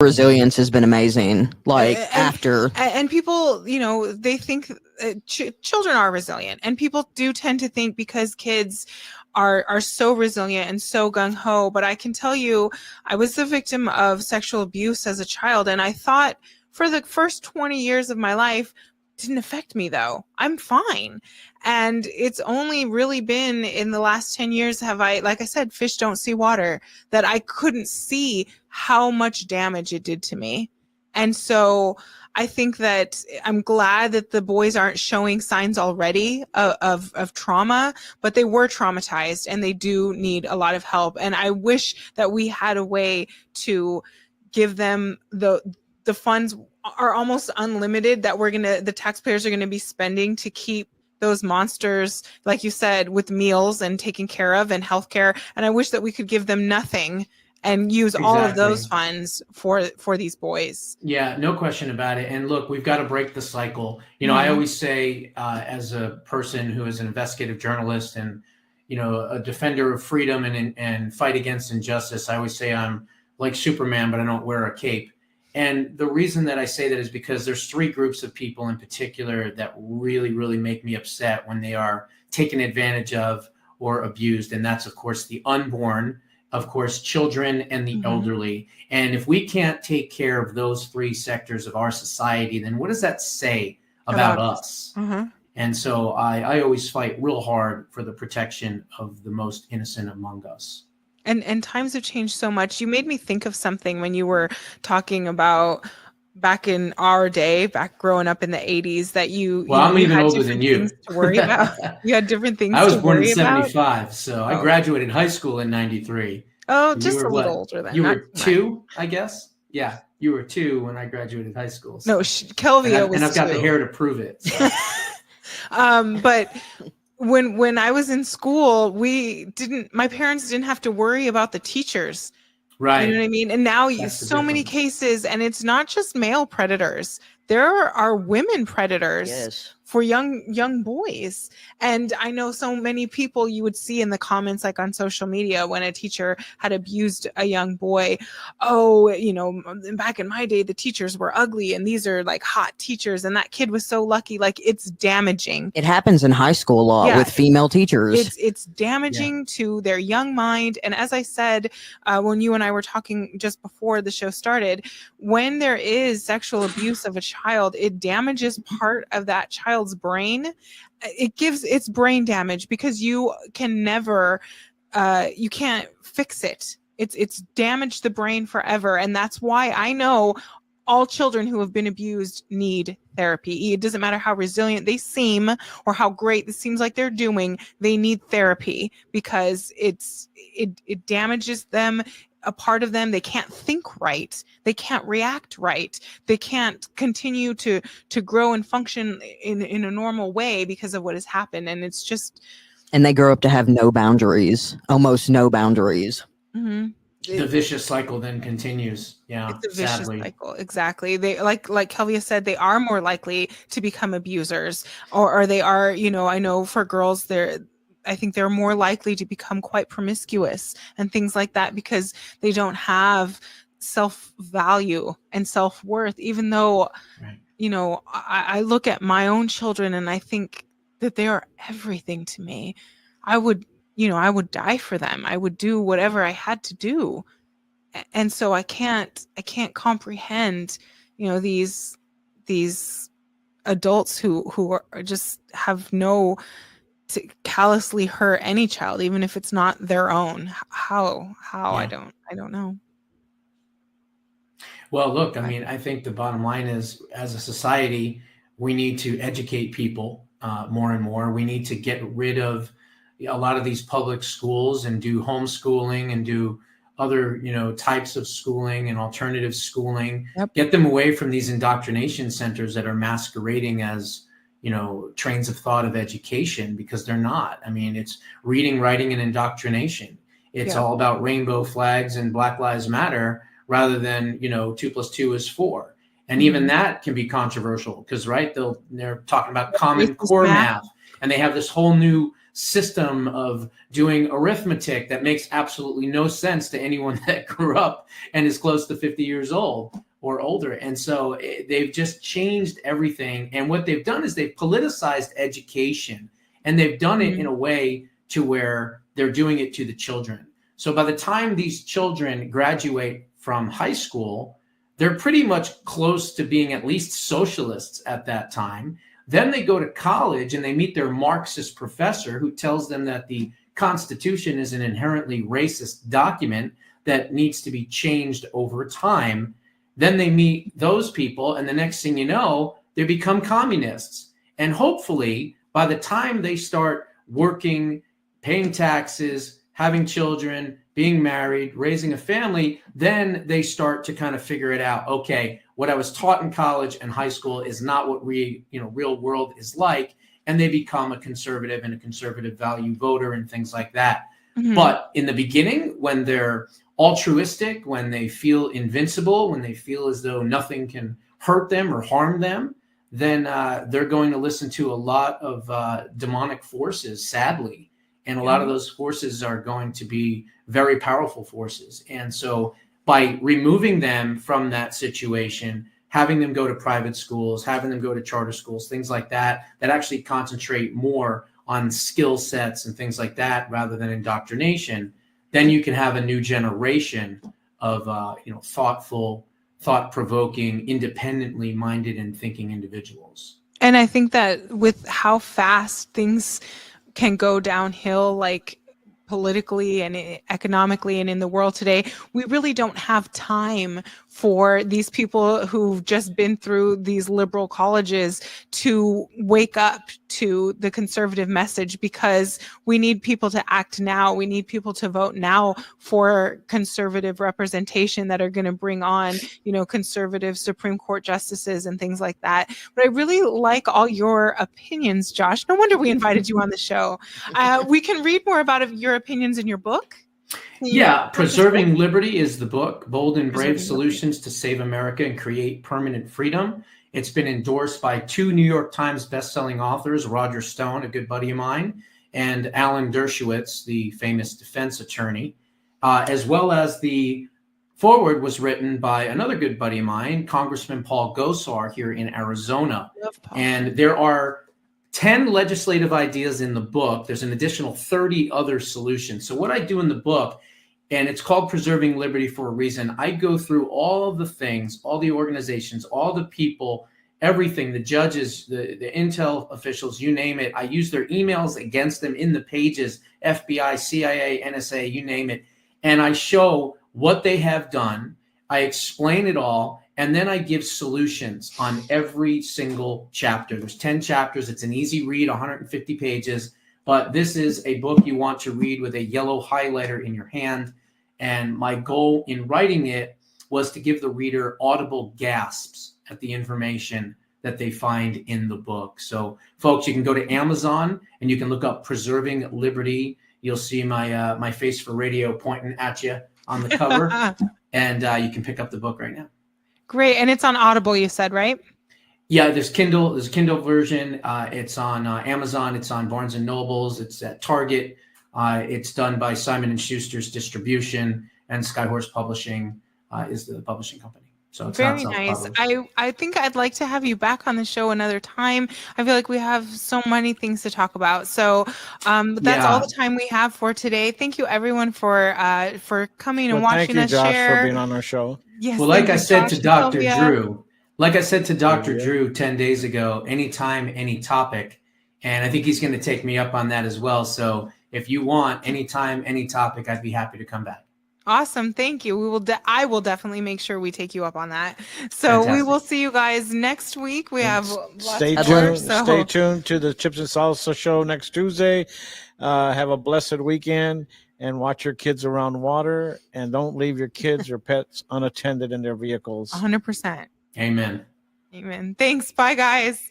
resilience has been amazing. Like after, and people, they think children are resilient, and people do tend to think because kids are so resilient and so gung-ho. But I can tell you, I was the victim of sexual abuse as a child, and I thought for the first 20 years of my life, didn't affect me though. I'm fine. And it's only really been in the last 10 years have I, like I said, fish don't see water, that I couldn't see how much damage it did to me. And so I think that I'm glad that the boys aren't showing signs already of trauma, but they were traumatized and they do need a lot of help. And I wish that we had a way to give them the funds are almost unlimited that the taxpayers are going to be spending to keep those monsters, like you said, with meals and taken care of and healthcare. And I wish that we could give them nothing and use all of those funds for these boys. Yeah, no question about it. And look, we've got to break the cycle. I always say, as a person who is an investigative journalist and, a defender of freedom and fight against injustice, I always say I'm like Superman, but I don't wear a cape. And the reason that I say that is because there's three groups of people in particular that really, really make me upset when they are taken advantage of or abused. And that's, of course, the unborn, of course, children, and the elderly. And if we can't take care of those three sectors of our society, then what does that say about us? And so I always fight real hard for the protection of the most innocent among us. And times have changed so much. You made me think of something when you were talking about back in our day, back growing up in the 80s, that I'm even older than you. Things to worry about. You had different things. I was to born worry in 75, about. so I graduated high school in 93. Oh, just a little older than you were 2, I guess. Yeah, you were 2 when I graduated high school. So. No, Kelvia was 2. And I've got the hair to prove it. So. But when I was in school, my parents didn't have to worry about the teachers. Right. You know what I mean? And now so many cases, and it's not just male predators. There are women predators for young boys. And I know so many people you would see in the comments, like on social media, when a teacher had abused a young boy. Oh, back in my day, the teachers were ugly and these are like hot teachers. And that kid was so lucky. Like, it's damaging. It happens in high school a lot with female teachers. It's damaging to their young mind. And as I said, when you and I were talking just before the show started, when there is sexual abuse of a child, it damages part of that child's brain. It's brain damage because you can never, you can't fix it. It's damaged the brain forever. And that's why I know all children who have been abused need therapy. It doesn't matter how resilient they seem or how great it seems like they're doing. They need therapy because it damages them. A part of them, they can't think right, they can't react right, they can't continue to grow and function in a normal way because of what has happened. And it's just, and they grow up to have no boundaries, almost no boundaries. The vicious cycle then continues. Yeah, it's a vicious cycle. Exactly. They like Kelvia said, they are more likely to become abusers, or they are, I know for girls, I think they're more likely to become quite promiscuous and things like that because they don't have self-value and self-worth, even though, I look at my own children and I think that they are everything to me. I would die for them. I would do whatever I had to do. And so I can't comprehend, these adults who are just have no, to callously hurt any child, even if it's not their own. How I don't know. Well, look, I mean, I think the bottom line is, as a society, we need to educate people more and more. We need to get rid of a lot of these public schools and do homeschooling and do other, types of schooling and alternative schooling. Get them away from these indoctrination centers that are masquerading as trains of thought of education, because they're not. I mean, it's reading, writing, and indoctrination. It's all about rainbow flags and Black Lives Matter rather than, 2 + 2 is 4. And even that can be controversial because, they're talking about Common Core math, and they have this whole new system of doing arithmetic that makes absolutely no sense to anyone that grew up and is close to 50 years old or older. And so they've just changed everything. And what they've done is they've politicized education, and they've done it in a way to where they're doing it to the children. So by the time these children graduate from high school, they're pretty much close to being at least socialists at that time. Then they go to college and they meet their Marxist professor who tells them that the Constitution is an inherently racist document that needs to be changed over time. Then they meet those people, and the next thing you know, they become communists. And hopefully, by the time they start working, paying taxes, having children, being married, raising a family, then they start to kind of figure it out. Okay, what I was taught in college and high school is not what real world is like, and they become a conservative and a conservative value voter and things like that. But in the beginning, when they're altruistic, when they feel invincible, when they feel as though nothing can hurt them or harm them, then they're going to listen to a lot of demonic forces, sadly. And a lot of those forces are going to be very powerful forces. And so by removing them from that situation, having them go to private schools, having them go to charter schools, things like that, that actually concentrate more on skill sets and things like that rather than indoctrination, then you can have a new generation of thoughtful, thought-provoking, independently minded and thinking individuals. And I think that with how fast things can go downhill, like politically and economically and in the world today, we really don't have time for these people who've just been through these liberal colleges to wake up to the conservative message, because we need people to act now. We need people to vote now for conservative representation that are going to bring on, conservative Supreme Court justices and things like that. But I really like all your opinions, Josh. No wonder we invited you on the show. We can read more about your opinions in your book. Preserving Liberty is the book. Bold and Brave Solutions to Save America and Create Permanent Freedom. It's been endorsed by 2 New York Times bestselling authors, Roger Stone, a good buddy of mine, and Alan Dershowitz, the famous defense attorney, as well as the foreword was written by another good buddy of mine, Congressman Paul Gosar here in Arizona. And there are 10 legislative ideas in the book. There's an additional 30 other solutions. So what I do in the book, and it's called Preserving Liberty for a reason, I go through all of the things, all the organizations, all the people, everything, the judges, the intel officials, you name it. I use their emails against them in the pages, FBI, CIA, NSA, you name it. And I show what they have done. I explain it all. And then I give solutions on every single chapter. There's 10 chapters. It's an easy read, 150 pages. But this is a book you want to read with a yellow highlighter in your hand. And my goal in writing it was to give the reader audible gasps at the information that they find in the book. So, folks, you can go to Amazon and you can look up Preserving Liberty. You'll see my face for radio pointing at you on the cover. And you can pick up the book right now. Great. And it's on Audible, you said, right? Yeah, there's Kindle. There's a Kindle version. It's on Amazon. It's on Barnes and Nobles. It's at Target. It's done by Simon & Schuster's distribution, and Skyhorse Publishing is the publishing company. So it's very nice. I think I'd like to have you back on the show another time. I feel like we have so many things to talk about. So that's all the time we have for today. Thank you, everyone, for coming and watching us share. Thank you, Josh, for being on our show. Yes. Well, like I said to Dr. Drew 10 days ago, anytime, any topic. And I think he's going to take me up on that as well. So if you want anytime, any topic, I'd be happy to come back. Awesome. Thank you. I will definitely make sure we take you up on that. So Fantastic. We will see you guys next week. We have stay tuned to the Chips and Salsa show next Tuesday. Have a blessed weekend and watch your kids around water, and don't leave your kids or pets unattended in their vehicles. 100%. Amen. Amen. Thanks. Bye, guys.